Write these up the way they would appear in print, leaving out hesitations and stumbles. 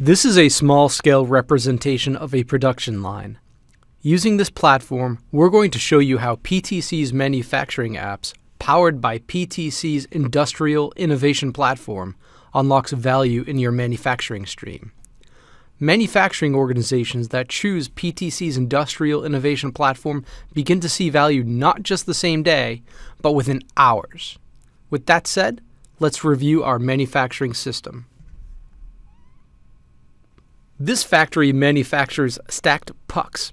This is a small-scale representation of a production line. Using this platform, we're going to show you how PTC's manufacturing apps, powered by PTC's Industrial Innovation Platform, unlocks value in your manufacturing stream. Manufacturing organizations that choose PTC's Industrial Innovation Platform begin to see value not just the same day, but within hours. With that said, let's review our manufacturing system. This factory manufactures stacked pucks.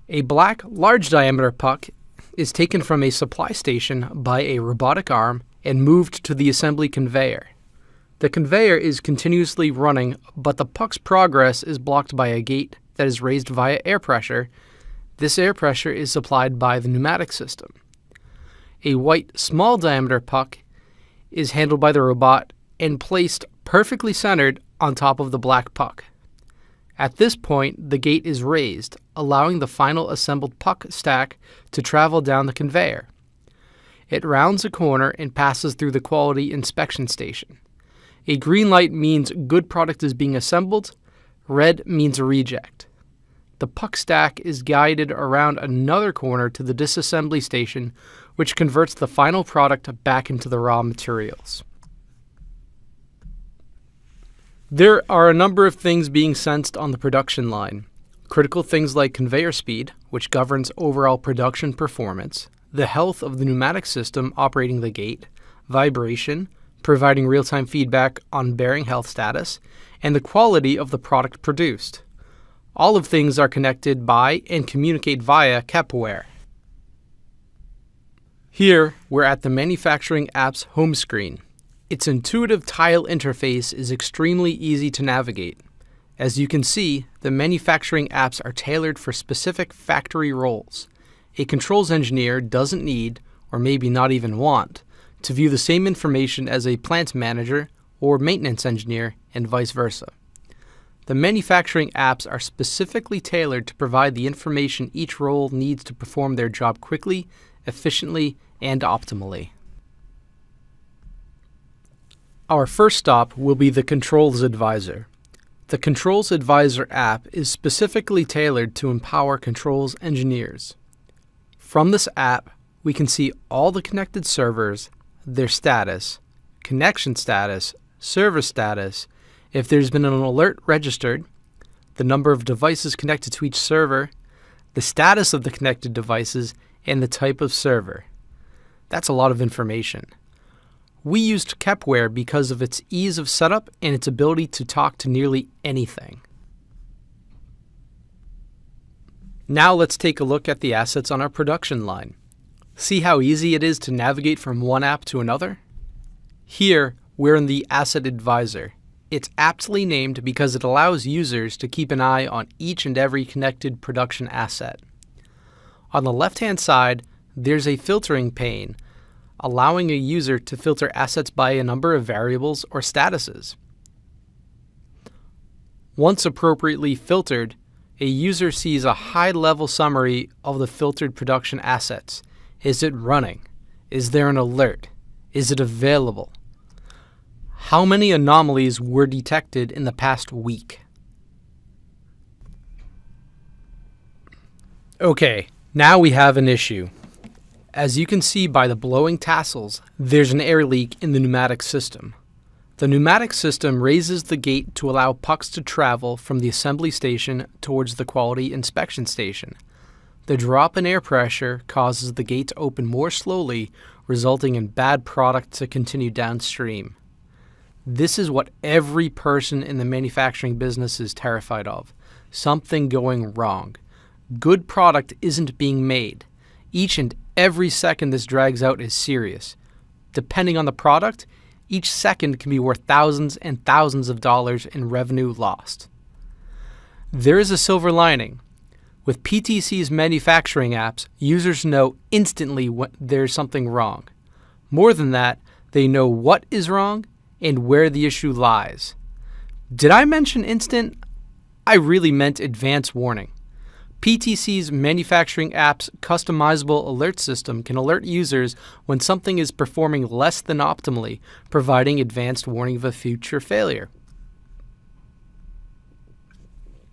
A black, large-diameter puck is taken from a supply station by a robotic arm and moved to the assembly conveyor. The conveyor is continuously running, but the puck's progress is blocked by a gate that is raised via air pressure. This air pressure is supplied by the pneumatic system. A white, small-diameter puck is handled by the robot and placed perfectly centered on top of the black puck. At this point, the gate is raised, allowing the final assembled puck stack to travel down the conveyor. It rounds a corner and passes through the quality inspection station. A green light means good product is being assembled, red means a reject. The puck stack is guided around another corner to the disassembly station, which converts the final product back into the raw materials. There are a number of things being sensed on the production line. Critical things like conveyor speed, which governs overall production performance, the health of the pneumatic system operating the gate, vibration, providing real-time feedback on bearing health status, and the quality of the product produced. All of things are connected by and communicate via Kepware. Here, we're at the Manufacturing Apps home screen. Its intuitive tile interface is extremely easy to navigate. As you can see, the manufacturing apps are tailored for specific factory roles. A controls engineer doesn't need, or maybe not even want, to view the same information as a plant manager or maintenance engineer, and vice versa. The manufacturing apps are specifically tailored to provide the information each role needs to perform their job quickly, efficiently, and optimally. Our first stop will be the Controls Advisor. The Controls Advisor app is specifically tailored to empower controls engineers. From this app, we can see all the connected servers, their status, connection status, server status, if there's been an alert registered, the number of devices connected to each server, the status of the connected devices, and the type of server. That's a lot of information. We used Kepware because of its ease of setup and its ability to talk to nearly anything. Now let's take a look at the assets on our production line. See how easy it is to navigate from one app to another? Here, we're in the Asset Advisor. It's aptly named because it allows users to keep an eye on each and every connected production asset. On the left-hand side, there's a filtering pane, allowing a user to filter assets by a number of variables or statuses. Once appropriately filtered, a user sees a high-level summary of the filtered production assets. Is it running? Is there an alert? Is it available? How many anomalies were detected in the past week? Okay, now we have an issue. As you can see by the blowing tassels, there's an air leak in the pneumatic system. The pneumatic system raises the gate to allow pucks to travel from the assembly station towards the quality inspection station. The drop in air pressure causes the gate to open more slowly, resulting in bad product to continue downstream. This is what every person in the manufacturing business is terrified of. Something going wrong. Good product isn't being made. Each and every second this drags out is serious. Depending on the product, each second can be worth thousands and thousands of dollars in revenue lost. There is a silver lining. With PTC's manufacturing apps, users know instantly when there's something wrong. More than that, they know what is wrong and where the issue lies. Did I mention instant? I really meant advance warning. PTC's manufacturing app's customizable alert system can alert users when something is performing less than optimally, providing advanced warning of a future failure.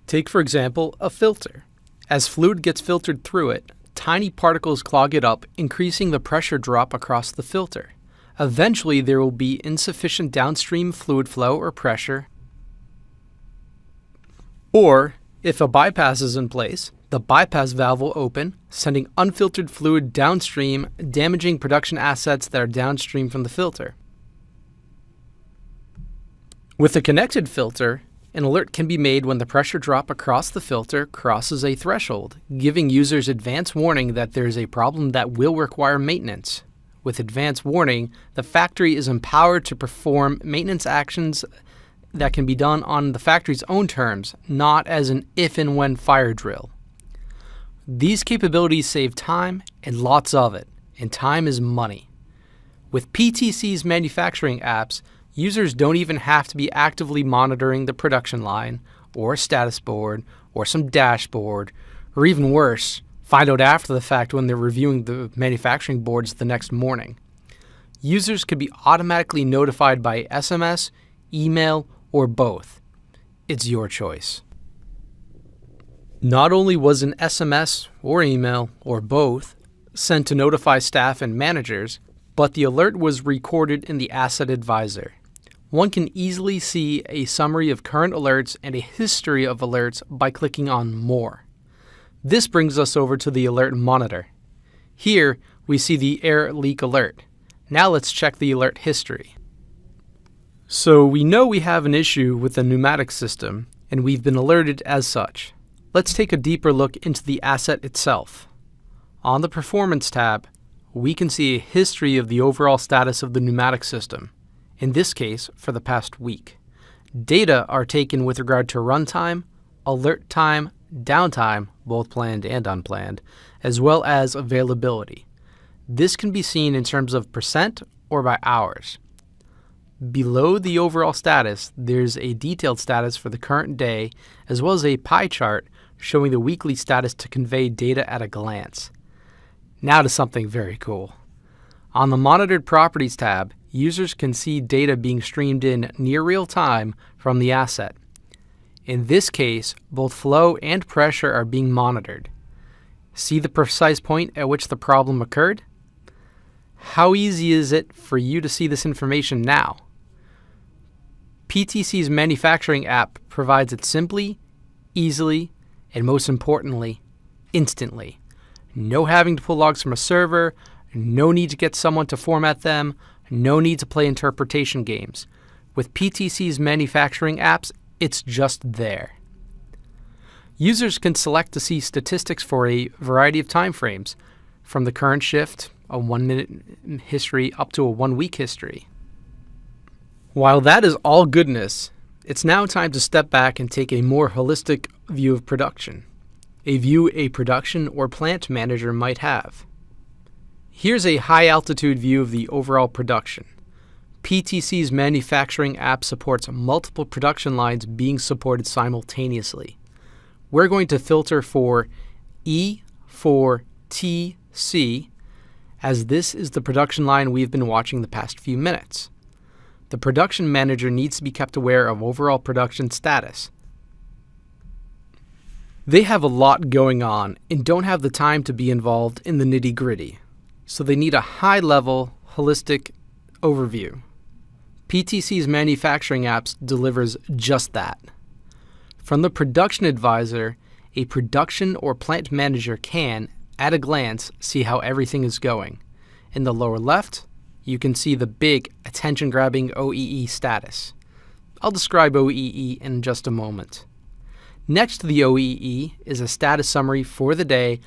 Take, for example, a filter. As fluid gets filtered through it, tiny particles clog it up, increasing the pressure drop across the filter. Eventually, there will be insufficient downstream fluid flow or pressure. Or, if a bypass is in place, the bypass valve will open, sending unfiltered fluid downstream, damaging production assets that are downstream from the filter. With a connected filter, an alert can be made when the pressure drop across the filter crosses a threshold, giving users advance warning that there is a problem that will require maintenance. With advance warning, the factory is empowered to perform maintenance actions that can be done on the factory's own terms, not as an if and when fire drill. These capabilities save time, and lots of it, and time is money. With PTC's manufacturing apps, users don't even have to be actively monitoring the production line, or a status board, or some dashboard, or even worse, find out after the fact when they're reviewing the manufacturing boards the next morning. Users could be automatically notified by SMS, email, or both. It's your choice. Not only was an SMS or email, or both, sent to notify staff and managers, but the alert was recorded in the Asset Advisor. One can easily see a summary of current alerts and a history of alerts by clicking on More. This brings us over to the Alert Monitor. Here, we see the air leak alert. Now let's check the alert history. So we know we have an issue with the pneumatic system, and we've been alerted as such. Let's take a deeper look into the asset itself. On the Performance tab, we can see a history of the overall status of the pneumatic system, in this case for the past week. Data are taken with regard to runtime, alert time, downtime, both planned and unplanned, as well as availability. This can be seen in terms of percent or by hours. Below the overall status, there's a detailed status for the current day, as well as a pie chart showing the weekly status to convey data at a glance. Now to something very cool. On the Monitored Properties tab, users can see data being streamed in near real time from the asset. In this case, both flow and pressure are being monitored. See the precise point at which the problem occurred? How easy is it for you to see this information now? PTC's manufacturing app provides it simply, easily, and most importantly, instantly. No having to pull logs from a server, no need to get someone to format them, no need to play interpretation games. With PTC's manufacturing apps, it's just there. Users can select to see statistics for a variety of time frames, from the current shift, a 1-minute history, up to a 1-week history. While that is all goodness, it's now time to step back and take a more holistic view of production, a view a production or plant manager might have. Here's a high-altitude view of the overall production. PTC's manufacturing app supports multiple production lines being supported simultaneously. We're going to filter for E4TC, as this is the production line we've been watching the past few minutes. The production manager needs to be kept aware of overall production status. They have a lot going on and don't have the time to be involved in the nitty-gritty, so they need a high-level, holistic overview. PTC's manufacturing apps delivers just that. From the Production Advisor, a production or plant manager can, at a glance, see how everything is going. In the lower left, you can see the big, attention-grabbing OEE status. I'll describe OEE in just a moment. Next to the OEE is a status summary for the day,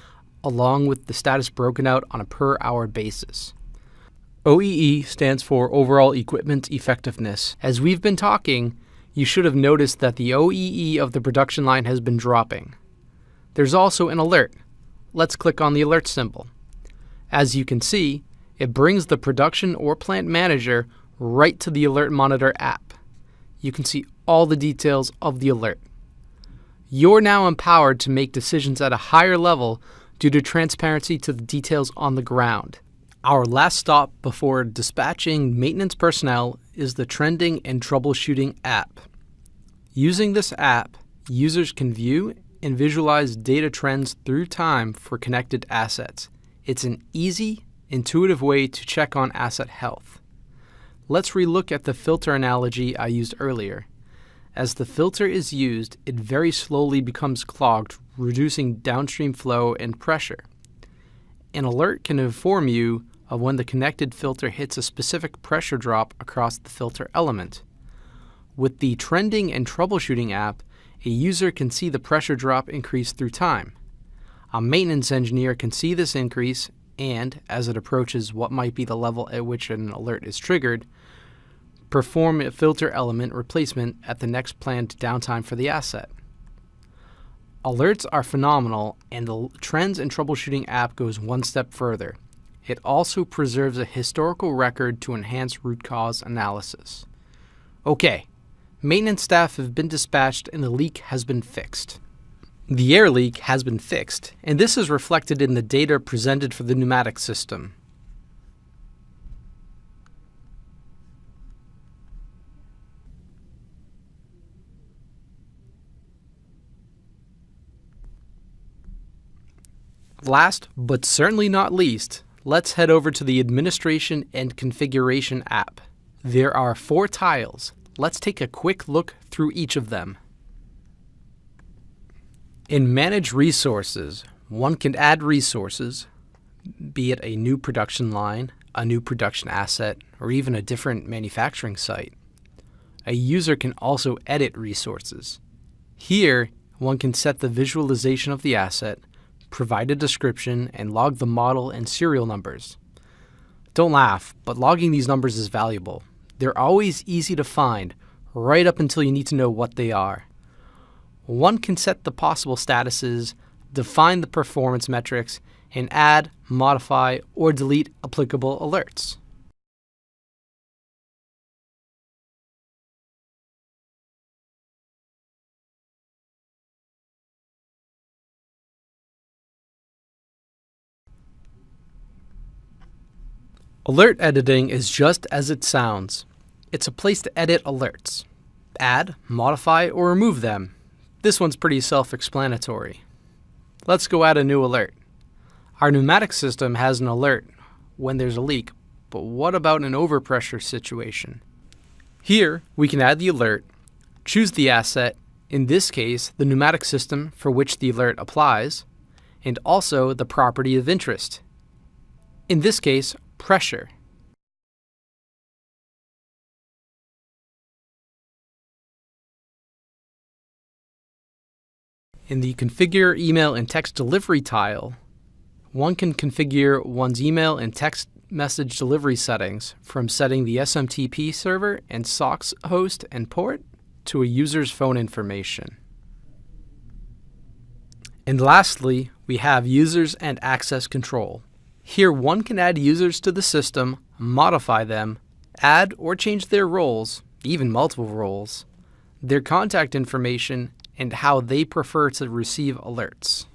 along with the status broken out on a per-hour basis. OEE stands for Overall Equipment Effectiveness. As we've been talking, you should have noticed that the OEE of the production line has been dropping. There's also an alert. Let's click on the alert symbol. As you can see, it brings the production or plant manager right to the Alert Monitor app. You can see all the details of the alert. You're now empowered to make decisions at a higher level due to transparency to the details on the ground. Our last stop before dispatching maintenance personnel is the Trending and Troubleshooting app. Using this app, Users can view and visualize data trends through time for connected assets. It's an easy, intuitive way to check on asset health. Let's relook at the filter analogy I used earlier. As the filter is used, it very slowly becomes clogged, reducing downstream flow and pressure. An alert can inform you of when the connected filter hits a specific pressure drop across the filter element. With the Trending and Troubleshooting app, a user can see the pressure drop increase through time. A maintenance engineer can see this increase and, as it approaches what might be the level at which an alert is triggered, perform a filter element replacement at the next planned downtime for the asset. Alerts are phenomenal, and the Trends and Troubleshooting app goes one step further. It also preserves a historical record to enhance root cause analysis. Okay, maintenance staff have been dispatched and the leak has been fixed. The air leak has been fixed, and this is reflected in the data presented for the pneumatic system. Last, but certainly not least, let's head over to the Administration and Configuration app. There are 4 tiles. Let's take a quick look through each of them. In Manage Resources, one can add resources, be it a new production line, a new production asset, or even a different manufacturing site. A user can also edit resources. Here, one can set the visualization of the asset, provide a description, and log the model and serial numbers. Don't laugh, but logging these numbers is valuable. They're always easy to find, right up until you need to know what they are. One can set the possible statuses, define the performance metrics, and add, modify, or delete applicable alerts. Alert editing is just as it sounds. It's a place to edit alerts. Add, modify, or remove them. This one's pretty self-explanatory. Let's go add a new alert. Our pneumatic system has an alert when there's a leak, but what about an overpressure situation? Here, we can add the alert, choose the asset, in this case, the pneumatic system for which the alert applies, and also the property of interest. In this case, pressure. In the Configure Email and Text Delivery tile, one can configure one's email and text message delivery settings from setting the SMTP server and SOCKS host and port to a user's phone information. And lastly, we have Users and Access Control. Here, one can add users to the system, modify them, add or change their roles, even multiple roles, their contact information, and how they prefer to receive alerts.